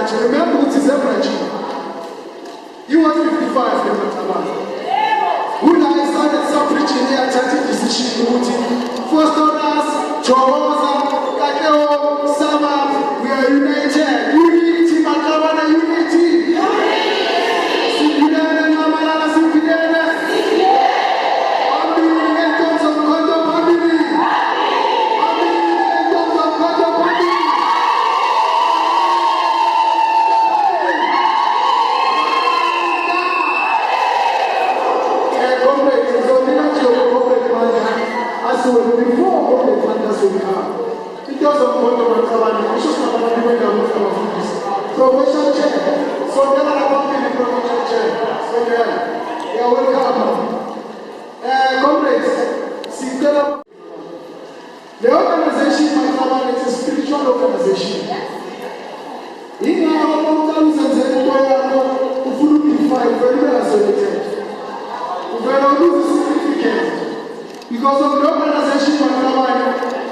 much. Remember, it is average. You want 55, when I started some preaching here, taking decision, first on us, Johosa, Kakeo, Sama, we are united. Unity, Makawana, unity. Sipidana, Namalala, Sipidana. Because of what we should start doing promotion chair. So there are company promotion chair. So yeah, welcome. Comrades, the organization is a spiritual organization. In our thousands and significant because of the organization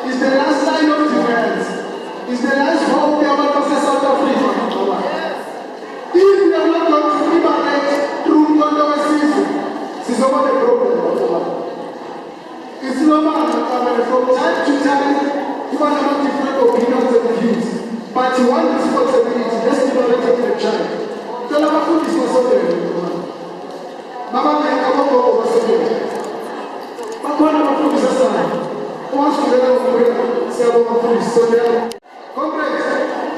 is the last line of defense. Is the last hope we have to say South Africa. If we are not going to liberate through controversies, it's over the problem. It's normal from time to time, you have different opinions and views. But you want responsibility, let's liberate the child. Tell them food is not so very Mama, I come up over something. But one of the food is a sign. Once you get out of the way, say about the food is so there. Comrades,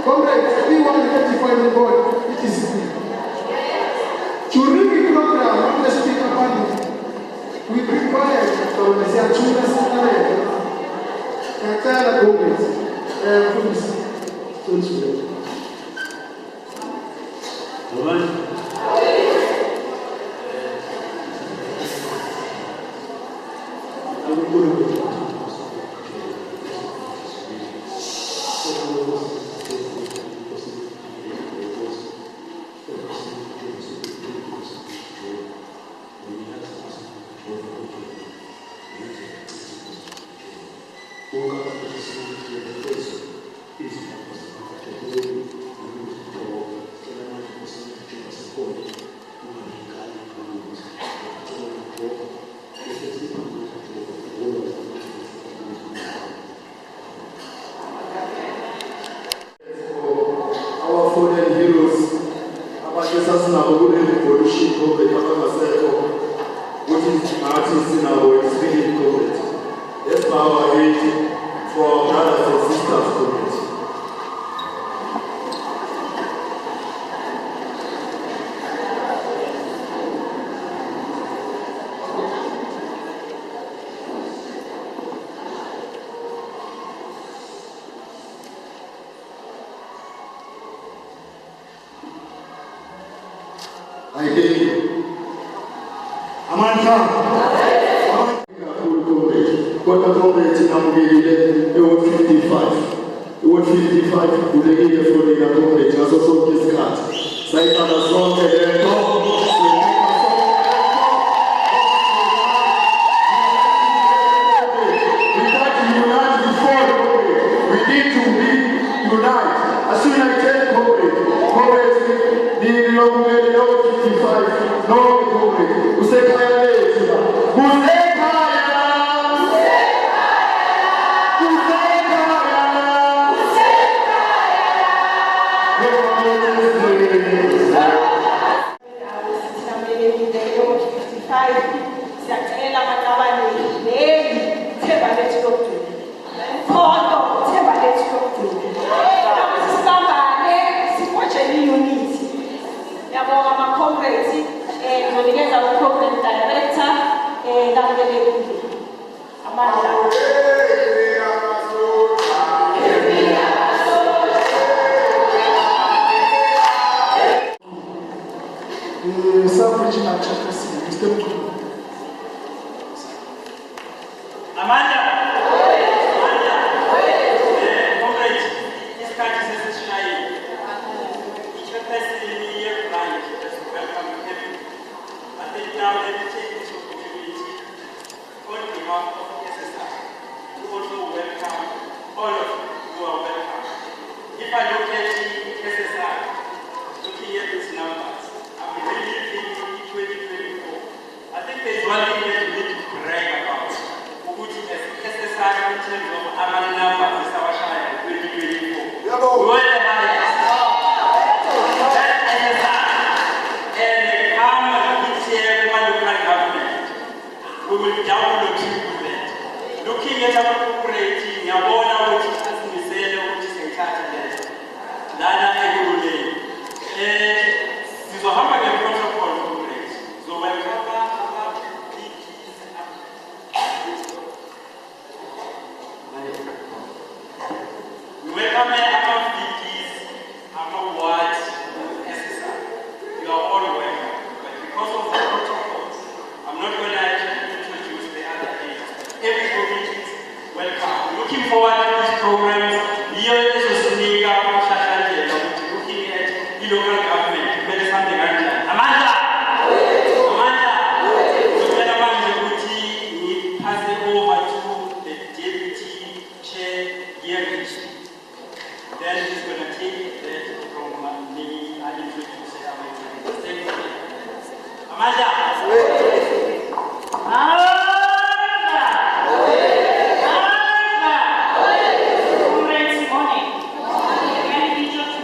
everyone identified with God, it is me. To read the program, let's speak about it. We require the children and tell the government, please, don't you know. If I look at SSI, We were the highest. That SSR. And they come this year from the local government. We will double the triple that. Looking at our operating, our border, which is as we say, which is in charge. Lana every day. So how about the protocol for it? So when we welcome our VPs, our wards, necessary. You are all welcome. But because of the protocols, I'm not going to introduce the other names. Everybody is welcome. Looking forward to these programs. Here is a sneaker, looking at the local government. There is something like that. Amanda! We pass it over to the deputy chair, Yerich. Then he's going to take that from me and introduce it. Amanda!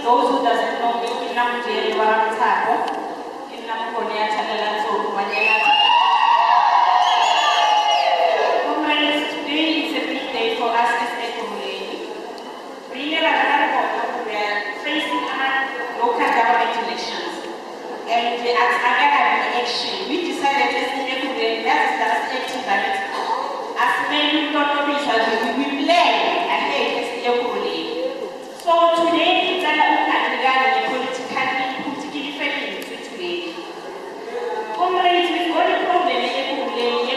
Those who doesn't know me, I'm Jerry Waramtapo. I'm going today is a big day for us as Ekumuleni. We are facing local government elections. And as an action, we decided as Ekumuleni, that is the last active ballot. As many don't know this, we play ahead as Ekumuleni. So today, it's a politically friendly situation. Comrades, we've got a problem in Ekumuleni.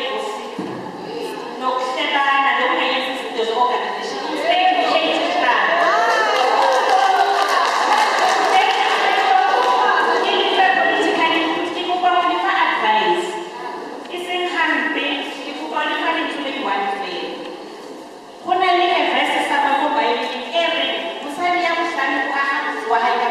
No, Stefan, I don't know if this organization. Instead, we hate each other. Politically, people qualify advice. It's in hand based, people qualify into the one thing. When I live a verse, someone by every Musalia Musani Wahaya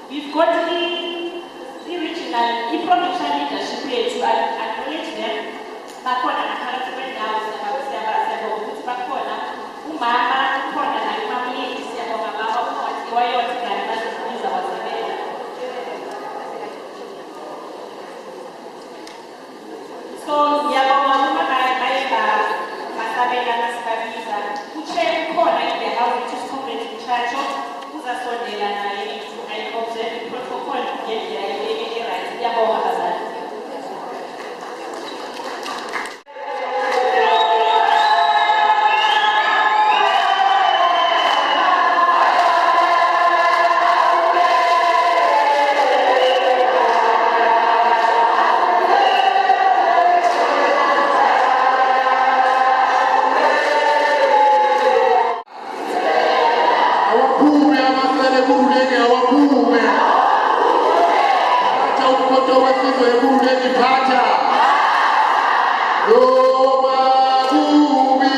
we've got the regional, the provincial leadership here to acknowledge them. Bakona nakhala now, bakona umama khona la imamuli siyabonga baba ukuthi wayothi kanti basibiza wasabela. So ngiyabonga uma bayeba masabela nasibabiza uchair khona in the house which is Comrade Mchacho uzasondela naye to I observe the protocol ngendlela right. Ngiyabonga bazali. umuntu wesizwe enkulu engiphatha. Noma kubi.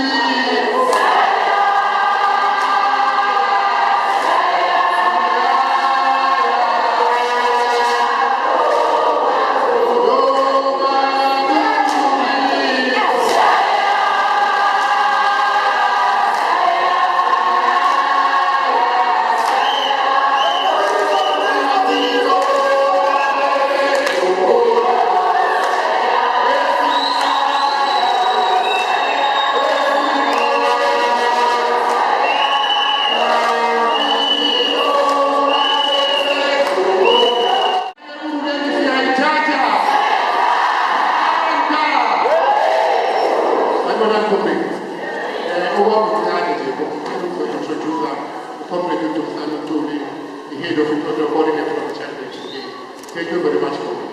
Thank you very much for me.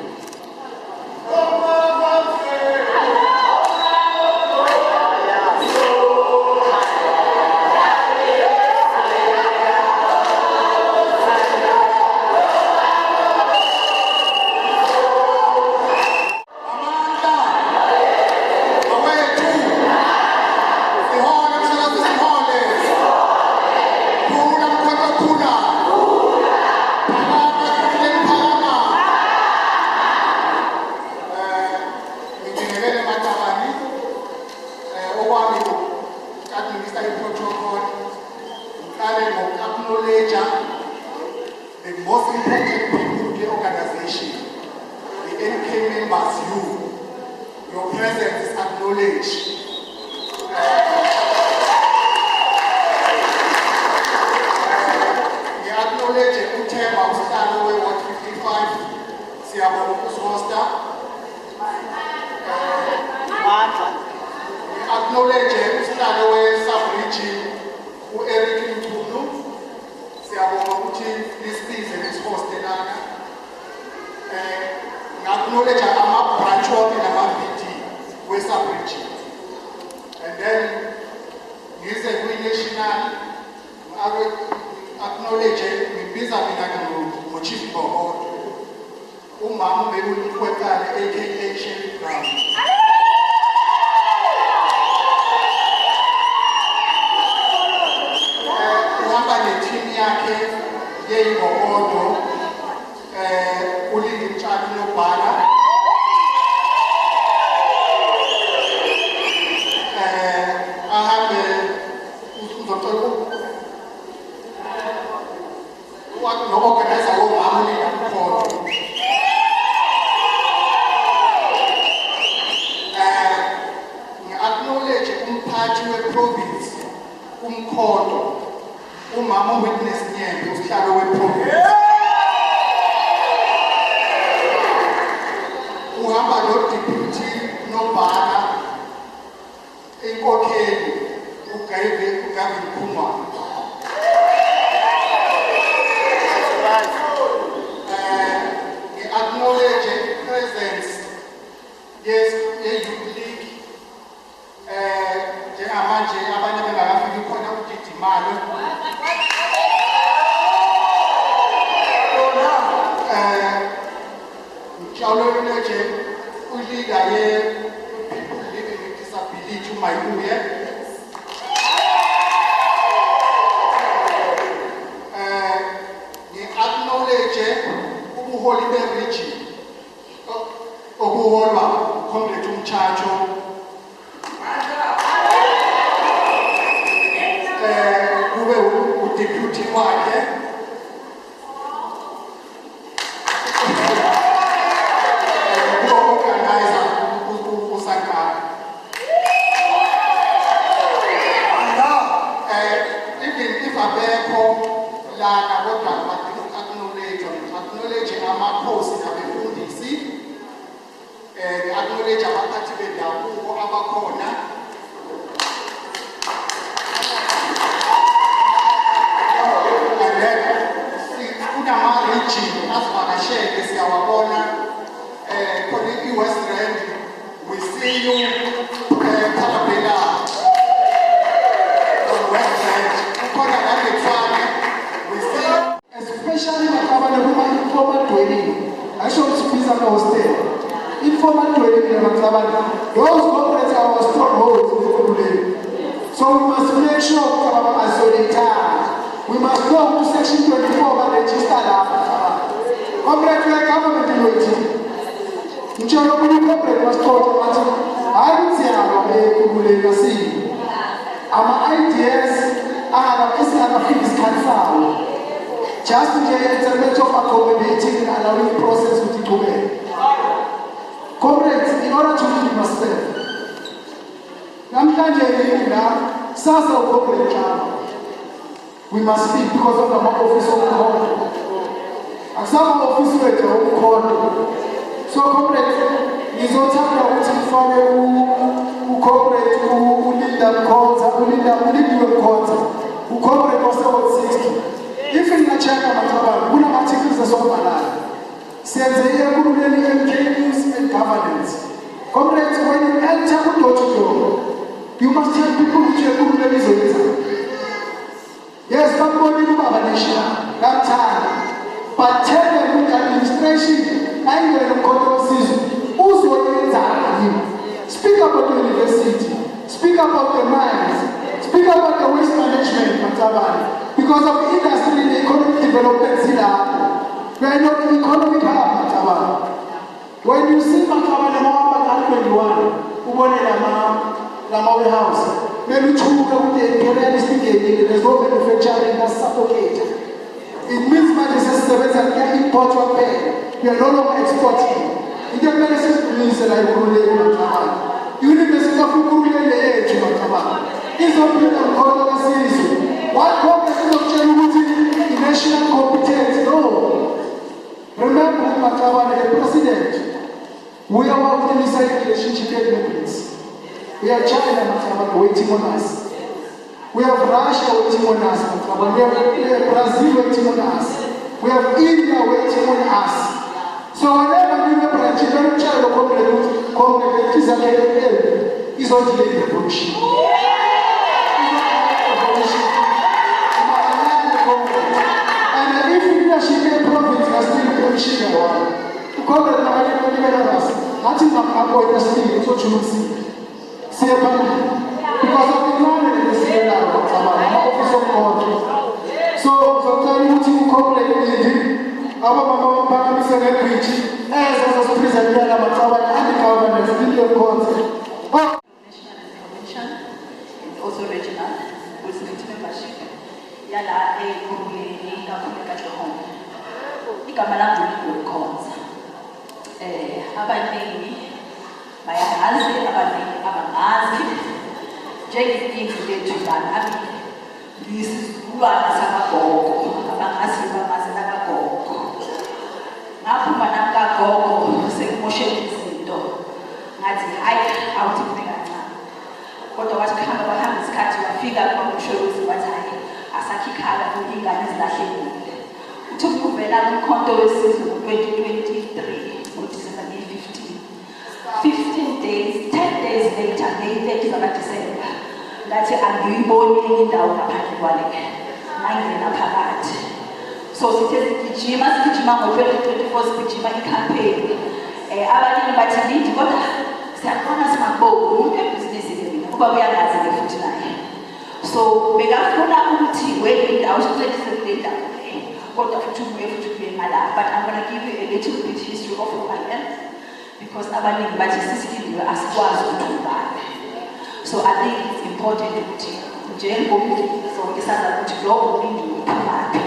The most important people in the organization, the NK members, your presence is acknowledged. We acknowledge Uthemba usihlalo we-Ward 55, siyabonga ukusihosta. We acknowledge usihlalo we-Sub-Region, u-Eric Mthunu. Siyabonga ukuthi lisibize lisihoste lana. Acknowledge ama-branch wonke nama-VD we-Sub-Region. And then ngize kwi-national, acknowledge ngibiza mina ngo-Chief Bobodo. Umama ubekulumkwekane aka Shelly Brown. Uhamba ne-team yakhe yeyibobodo, uLindi Mtshali Nobhala. Ahambe no-organizer womama uLindi Mkhondo. Ngi-acknowledge umphathi we-province, uMkhondo, umama Witness Nyembe, usihlalo we-province. Uhamba no-deputy Nobhala, inkokheli uGavin Khumalo. Ngi-acknowledge presence ye-Youth League, njengamanje abanye bengakafiki khona uDidimalo. Ngihlawuleleke uleader ye-People Living with Disability uMayibuye. Ngi-acknowledge ubuholi be-region obuholwa uComrade uMtshatsho. Kube udeputy wakhe. Organizer uSankara. Even if abekho lana kodwa acknowledge amakhosi nabefundisi, acknowledge abaphathi bendabuko abakhona. And then kunama-region asivakashele siyawabona, khona i-West Rand, we see you, Kalabela, on West Rand, kukhona nale-Tshwane, we see you. Especially makabane kuma dwelling. Asho sibiza before those comrades are our strongholds in Ekurhuleni. So we must make sure we are isolated. We must go to section 24 and register that. Comrades like government in waiting. In China, we must talk about I would say I'm a city. Our ideas are a fixed cancer. Just to get a matter of accommodating and allowing process with the government. Comrades, in order to live, you must serve. We must speak because of the office of the Lord. And some office of the Lord. So, comrades, is not talking about who cooperate, who lead them calls, who lead your calls, who cooperate also 60. If in the China, one of articles is over says the MKUs and governance. Comrades, when you enter door to door, you must tell people which are good. Yes, somebody who have a nation, that time. But tell them with administration, and the control season, who's working in speak about the university, speak about the mines, speak about the waste management, because of industry, the economic development, we are not the economic hub. When you see Mataba Lama 21, Lama house, maybe two with the imperialistic game, there's no manufacturing that's suffocated. It means that can import or pay. We are no longer exporting. In the medicine means that I will live. University of Google age is open and called series. What purpose of Djibouti? National competence? No. Remember, the president. We are working inside relationship agreements. We have China waiting on us. We have Russia waiting on us. We have Brazil waiting on us. We have India waiting on us. So whenever you have a child is not delaying the revolution. And if leadership and prophets are still revolution, to call it that is not avoid the state, it's what you will see. Say because of the knowledge in the state office of God. So sometimes you cooperate our Mama is a preaching as a president and the government in your court. And also regional with membership. Yala a Ekurhuleni home. Ikamalanguli calls. Abaningi bayazi abaningi abangazi njengezinto lethu lana ngisizulwana samagogo abangazi bamazi namagogo ngaphuma nakagogo sekumoshela izinto ngathi hayi awuthiphe kancane kodwa wathi khamba bahamba isikhathi wafika kwaMsholozi wathi hayi asakhikhala ingane ezilahlekile uthi ukuvela kumkhonto wesizwe ngo-2023 ngoDisemba 15 days 10 days later ngeyi-30 zakaDisemba ngathi angiyiboni indawo ngaphandle kwale ngangena phakathi so sithe sigijima ngo-2024 sigijima ikhampeyini abalimi bathi lithi kodwa siyabona singaboni umuntu ebhizinisini mina kuba kuyangazi-ke futhi naye so bekafuna ukuthi indawo siqedise ndawo kodwa futhi ubuye ngala but I'm going to give you a little bit history of who I am because abaningi bathi sisilindiwe asikwazi ukuthi ubani so I think it's important ukuthi njengomuntu sonke sazi ukuthi lo ulindiwe uphumaphi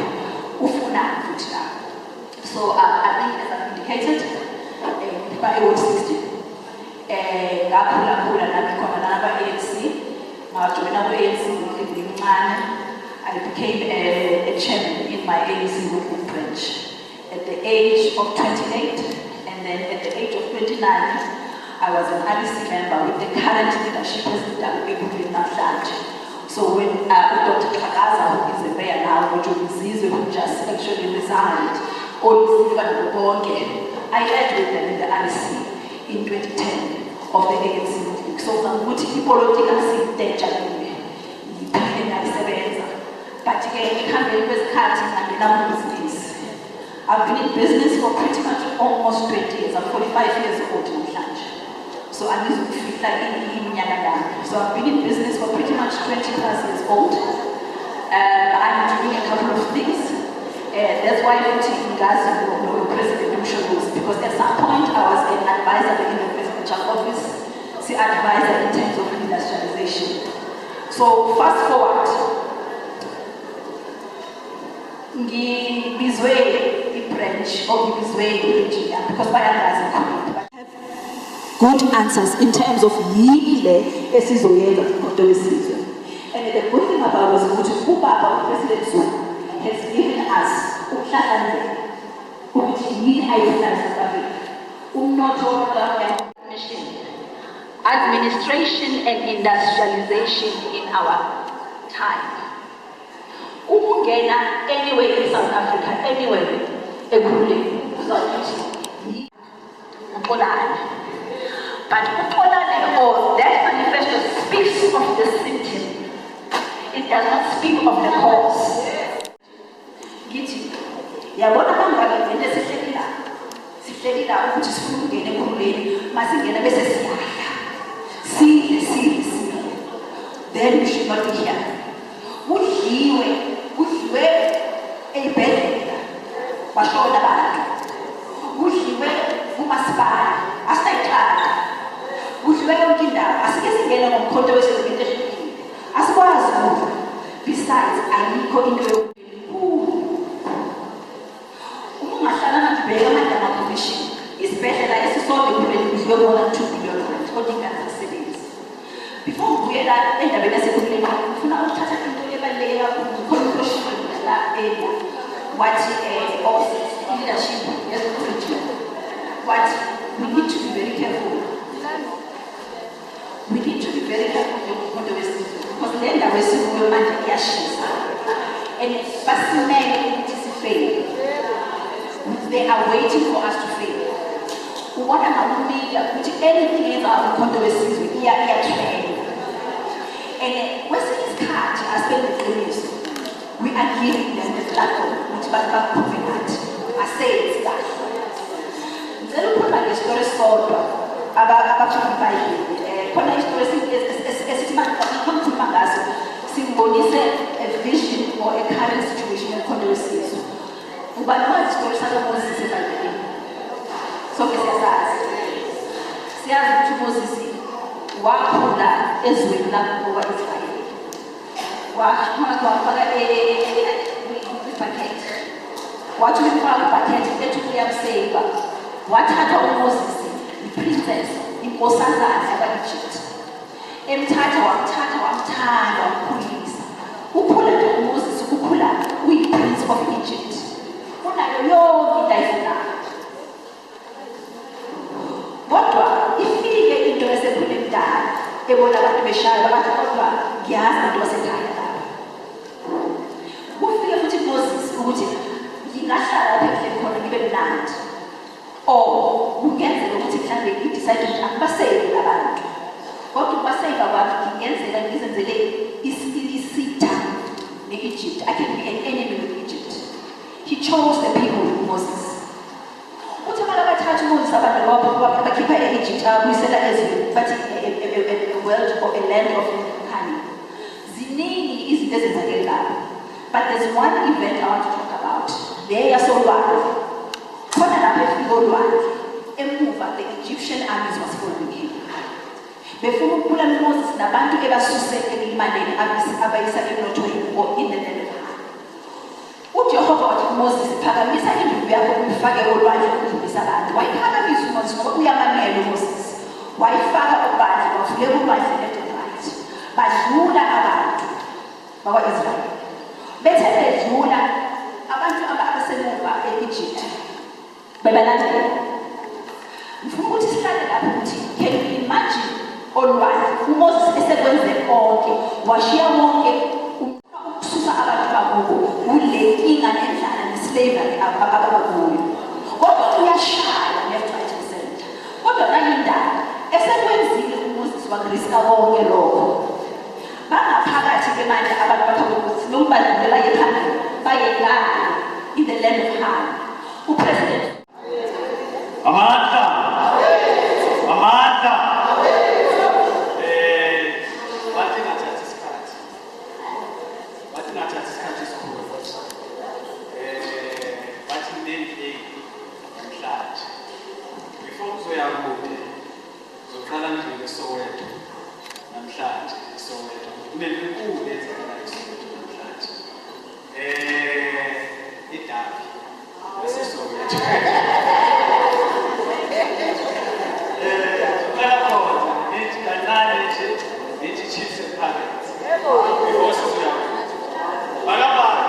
ufunani futhi la so I think as I've indicated by age 16 ngakhula nami khona naba-ANC ngajoyina ku-ANC ngimncane I became a chairman in my ANC working branch at the age of 28, and then at the age of 29, I was an RDC member with the current leadership president Ekurhuleni namhlanje. So when Dr. Kagaza, who is the mayor now, who just actually resigned, I led with them in the RDC in 2010 of the ANC movement. So ngakuthi ipolitical signature ngiphinde ngayisebenza. But again, I've been in business for pretty much almost 20 years. I'm 45 years old in Namhlanje. So I used to feel like in Yanaga. So I've been in business for pretty much 20 plus years old. I'm doing a couple of things. That's why I'm taking Gazi President Umsholos, because at some point I was an advisor in the presidential office, the advisor in terms of industrialization. So fast forward, ngibizwe i-branch or ngibizwe i-engineer because bayangazi but have good answers in terms of yini le esizoyenza kodwa wesizwe. And the good thing about us ukuthi ubaba President Zuma has given us ukuhlakanipha ukuthi yini ayifuna South Africa. Umnotho administration and industrialization in our time. Ukungena anywhere in South Africa, anywhere, ekhuleni, uzokuthi uPolani. But uPolani or that manifesto speaks of the symptom. It does not speak of the cause. Githi, yabona kangaka into esihlekile. Sihlekile ukuthi sifuna ukungena ekhuleni, masingena bese siyaya. See. Then you should not be here. Udliwe eyibhedlela washona abantu. Udliwe umasipala asayixhala. Udliwe yonke indawo. Asike singena ngomkhonto wesizwe ehlukile. Asikwazi ukuva. Besides, ayikho into yokukhulu. Ungahlalanga ngibheka amadama commission. Isibhedlela esisodwa ekhuleni udliwe bona 2 billion rand. Kodwa ingasebenzi. Before ngibuyela endabeni yasekhuleni, ngifuna ukuthatha into ebaluleke kakhulu khona ukushintsha la area. Wathi leadership yezopolitiki. What we need to be very careful. We need to be very careful because the end we see we manje iyashisa. And basimele ukuthi sifail. They are waiting for us to fail. Ubona ngakubika ukuthi anything eza umkhonto wesizwe iyatrain. And kwesinye isikhathi asibele iqiniso, we are giving them the platform ukuthi bakhulume nathi asenze kahle. Ngicela ukukhuluma ngesitory sodwa abafuna bayile. Khona isitory esithi manje ngaso simbonise a vision or a current situation emkhonto wesizwe. Ubani wazi isitory sakaMoses eBhayibhelini? Sonke siyazi ukuthi uMoses wakhula ezweni lakho Israyeli. Wafaka ibhakethi. Wathi ukufaka ibhakethi ethi uyamseva. Wathatha uMoses, i-princess, inkosazana yaba-Egypt. Emthatha wamthanda, wamkhulisa. Ukhula nje uMoses, ukhula uyi-prince of Egypt. Unayo yonke into ayifunayo. Kodwa ifike into esekhule emdala ebona abantu beshaya abantu kodwa ngiyazi into wasekhaya lapha. Kufike futhi Moses ukuthi ngingahlala lapha ekhaya khona ngibe mnandi. Kungenzeka ukuthi mhlambe i-decide ukuthi akubaseki abantu. Kodwa ukubaseka abantu kungenzeka ngizenzele isitha ne-Egypt. I can be an enemy with Egypt. He chose the people, Moses. Uthi abathathu Moses abantu bakhipha e-Egypt abuyisela ezweni bathi a world or a land of honey. Ziningi izinto ezenzakele lapho. But there's one event I want to talk about. There yasolwandle. Khona lapho efika olwandle. Emuva the Egyptian armies was following him. Before ukubulala Moses nabantu ebasuse ekulimaleni abayisa emnothweni or in the land of honey. uJehova wathi Moses phakamisa induku yakho uyifake olwandle udlulisa abantu. Wayiphakamisa uMoses ngoba uyamamela uMoses. Wayifaka obandla wavuleka ulwandle left and right. Badlula abantu bakwa-Israyeli. Bethe bedlula abantu abasemuva e-Egypt bebalandela. Ngifuna ukuthi sihlale lapho ukuthi can you imagine olwandle uMoses esekwenze konke washiya wonke ukususa abantu bakubo kule inga nendlala neslavery abakuyo. Kodwa uyashaya left right and center. Kodwa nayindaba esekwenzile uMoses wakriska konke lokho. Bangaphakathi kwemanje abantu bakho nombandlela yephambili bayengana in the land of honey. Upresident Amandla kude uzoqala ngidlule eSoweto namhlanje eSoweto kunenkulu ezenzakalayo eSoweto namhlanje idabi eSoweto nithi kancane nje nithi Chiefs and Pirates before sizoya bakabani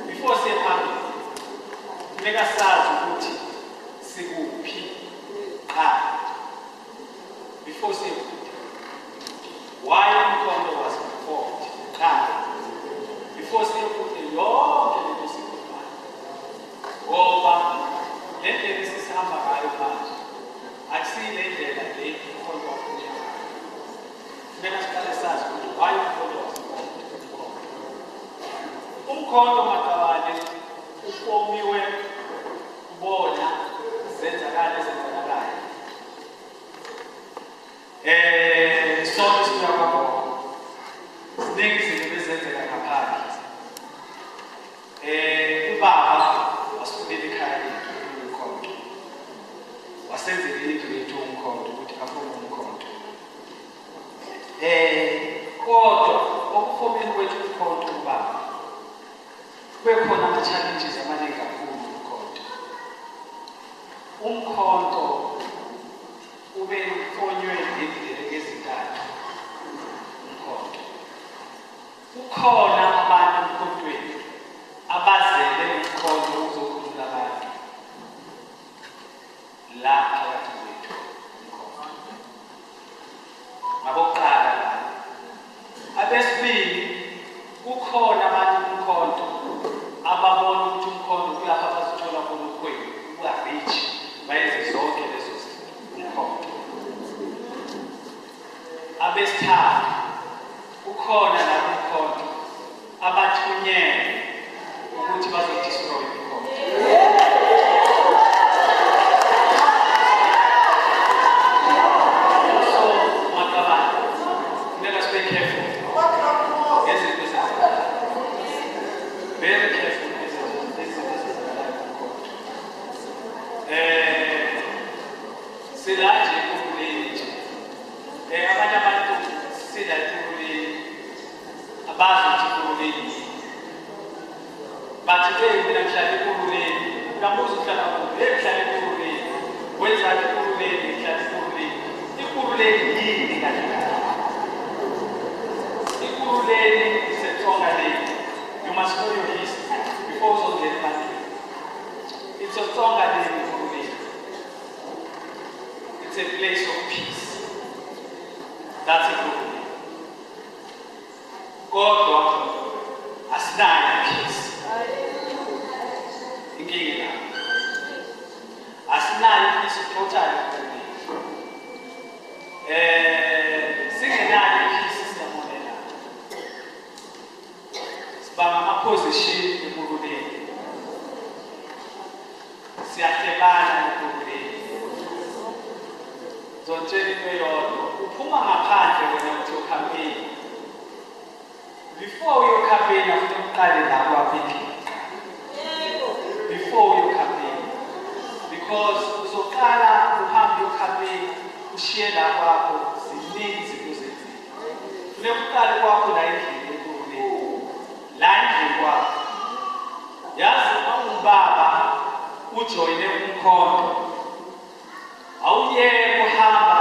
before siyaphambili funeka sazi ukuthi sikuphi qala before siyekude why umkhondo was performed qala before siyekude yonke lento sikufayo ngoba le ndlela esihamba ngayo manje akusile ndlela le umkhondo wafuneka funeka siqale sazi ukuthi why umkhondo was umkhondo makabane ufomiwe ubona zenzakala ezenzakalayo sonke siyakwakhona siningi izinto ezenzeka ngaphandle ubaba wasifunela ekhaya lethu umkhonto wasenzela indlu yethu umkhonto ukuthi afune umkhonto kodwa okufomeni kwethu umkhonto ubaba bekhona ama-challenges amaningi kakhulu umkhonto ube ufonywe ngezindlela ezintathu umkhonto ukhona abantu emkhontweni abazele umkhonto uzokhulula abantu la phakathi kwethu umkhonto ngabokuqala la abesibili kukhona abantu umkhonto ababona ukuthi umkhonto kuyapha bazithola khona ukhweli uba-rich bayenze zonke lezo zinto umkhonto abesithathu ukhona labo umkhonto abathunyelwe ukuthi bazodestroy umkhonto so makabani funeka sibe careful ngezinto ezenzakalayo very careful silaje ekuleni nje abanye abantu sila ekuleni abazi ukuthi ekuleni bathi mina ngihlala ekuleni uyabuza uhlala kuphi ngihlala ekuleni wenzani ekuleni ngihlala ekuleni ikuleni yini kahle ikuleni iseTsonga leni you must know your history before you get back it's a Tsonga leni ikuleni it's a place of peace. That's a good thing. God has done peace. Inkinga. Asinayo peace totally. Singenayo peace siyamonela. Sibanga ama-position ekululeni. Siyahlebana ekululeni. Zontshela into eyodwa uphuma ngaphandle wena uthi ucampaign before uyocampaign afuna uqale lapho aphindle before uyocampaign because uzoqala uhambe uyocampaign ushiye lapho apho ziningi izinto zenzile funeka uqale kwakho la endlini ekululeni la endlini kwakho yazi ungubaba ujoyine umkhonto awuyeke kuhamba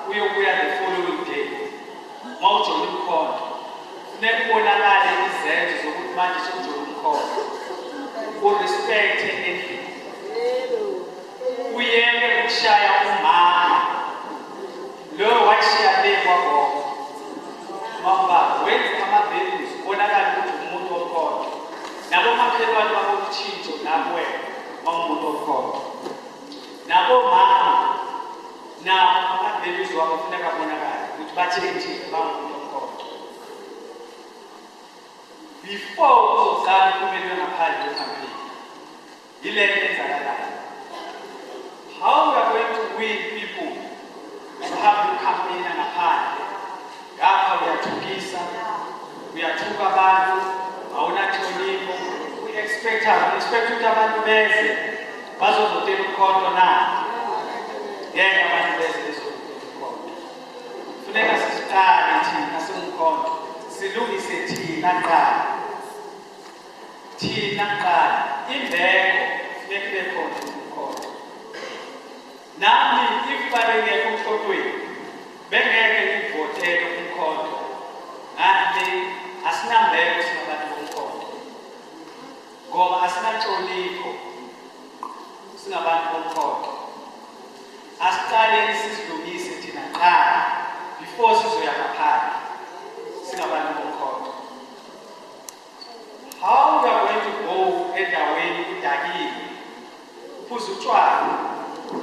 uyobuya the following day mawujoyine umkhonto funeka ubonakale izenzo zokuthi manje sewujoyine umkhonto urespecte endlini uyeke ukushaya umama nabomakhelwane babomtshintsho nakuwe bangumuntu okhona. Nabomama nabo ababhekizwa wabo kufuneka bonakala ukuthi batshentshile bangumuntu okhona. Before uzoqala uphumelele ngaphandle kwe-campaign, yile nto enzakalayo. How we are going to win people to have the campaign ngaphandle? Ngapha uyathukisa, uyathuka abantu, awunanhlonipho, we-expect ukuthi abantu beze bazovotela uMkhonto na. Ngeke abantu beze bezovotela uMkhonto. Kufuneka siqale thina siwuMkhonto, silungise thina kuqala. Thina kuqala, imbeko funeka ibe khona kuMkhonto. Nami if balengekho uMkhontweni, bengeke ngivotele uMkhonto. Ngathi asinambeko singabantu boMkhonto. Ngoba asinanhlonipho singabantu boMkhonto. Asiqaleni sisilungise thina kuqala before sizoya ngaphandle singabantu boMkhonto. How we are going to go endaweni udakile, uphuza utshwala,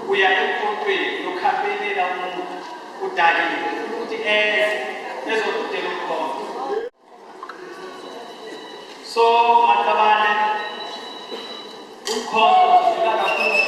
uya eMkhontweni uyokhampenela umuntu udakile ukuthi ezovotela uMkhonto. So Makabane, uMkhonto uzofika kakhulu.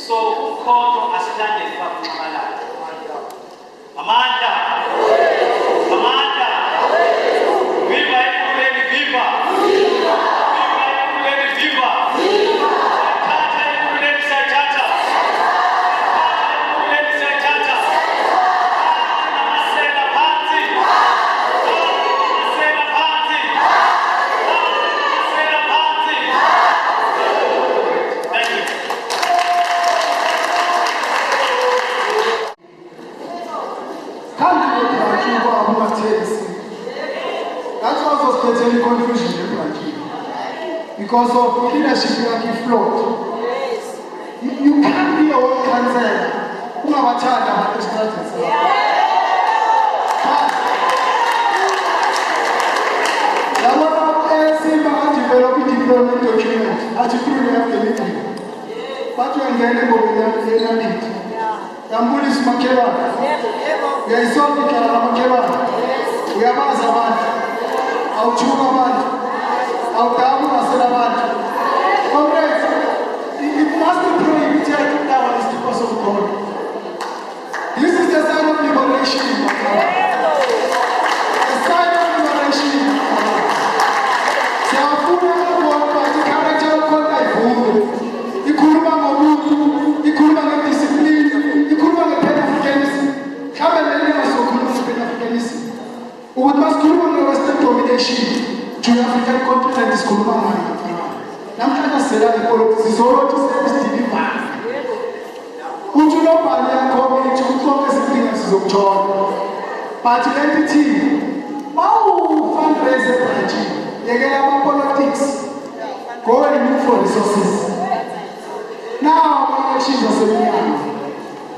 So uMkhonto asilandele babuNcamalala. Amanda. Amanda. Viva Ekhuleni, viva. Viva Ekhuleni, viva. Sayithatha Ekhuleni, sayithatha. Ekhuleni, sayithatha. Amasela phansi. Amasela phansi. Amasela phansi. Thank you. That's what was getting confusion in Branch. Because of leadership like flawed. You can't be a whole councillor who have a child about the strategy. The one of developing deployment document, as you truly have the meeting. But you are getting over the need. Yambuli Makeba. We are solving Makeba. We are Mazaman. Our Chumaman. Our Damu Asalaman. Comrades, it must be prohibited that one is because of God. This is the sign of liberation in Makeba. The sign of liberation in Makeba. Se hakuna kwa character of conduct huru. Ikuruma ngobutu, ikuruma ngediscipline, ikuruma ngePan-Africanism. Kama mbele masokhuluma ngePan-Africanism. Ukuthi masikhuluma nge-Western domination, African continent is khuluma ngayo. Namhlanje sela ipolitics izolothi sesideliver. Uthi lobhali yakho ithi ukhonke isidingo sizokuthola. But entity, fundraise Branch. Yekela ama-politics. Go and look for resources. Now, elections are seminyanga.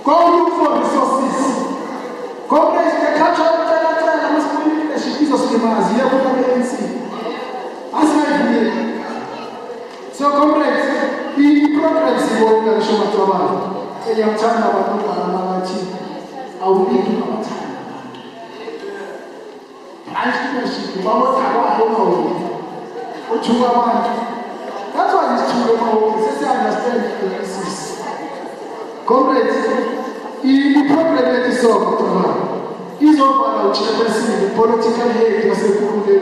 Go look for resources. Comrades, the culture of the leadership is Oslimazi, here with the ANC. So, comrades, the programs in what we are showing to our young China, I will need our time. Branch leadership That's why it's true. Let's understand the basis. Comrades, the problem is solved. Is over the political hate was a good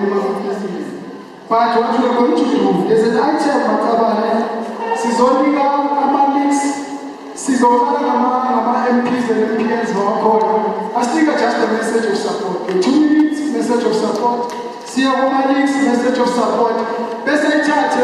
but what we're going to do, there's an item she's only links, she's only MPs and MPs who are called. I think just a message of support. 2 minutes, message of support. See a woman links, message of support. Best I chat,